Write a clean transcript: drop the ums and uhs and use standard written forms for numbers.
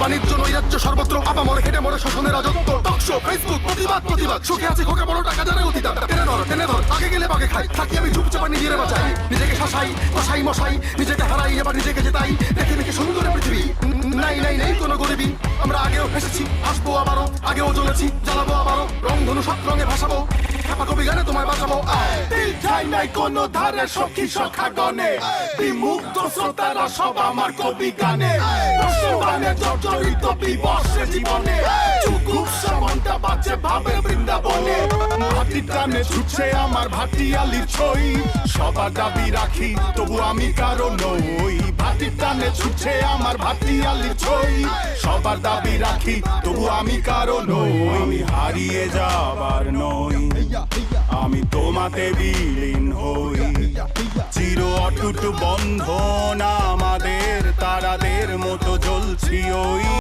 বাণিজ্য নৈরাজ্য সর্বত্র আপামরে হেঁটে মরে শোষণের রাজত্ব টকশো ফেসবুক প্রতিবাদ প্রতিবাদ সুখে আছে খোকা বড় টাকা জানে অতীতা টেনে ধর আগে গেলে বাগে খাই থাকি আমি চুপচাপা নিজের বাঁচাই নিজেকে শাসাই কষাই মশাই নিজেকে হারাই এবার নিজেকে জেতাই দেখে দেখে সুন্দর পৃথিবী নাই নাই নেই কোনো গরিবী আমরা আগেও ফেসেছি আসবো আবারও আগেও জ্বলেছি জ্বালাবো আবারও রংধনু সব রঙে ভাসাবো খাপা কবি গানে তোমায় বাঁচাবো দিশাই নাই কোনো ধারে সখী সখা গনে বিমুগ্ধ শ্রোতারা সব আমার কবি গানে রসবানে জর্জরিত বিবর্ষে জীবনে চুকুপ মনটা বাঁচে ভাবে বৃন্দাবনে ভাটি টানে ছুটছে আমার ভাটিয়ালির ছই সবার দাবি রাখি তবু আমি কারো নই ভাটি টানে ছুটছে আমার ভাটিয়ালির ছই সবার দাবি রাখি তবু আমি কারো নই আমি হারিয়ে যাবার নই আমি তোমাতে বিলীন হই চির অটুট বন্ধন আমাদের তারাদের মতো জ্বলছি ওই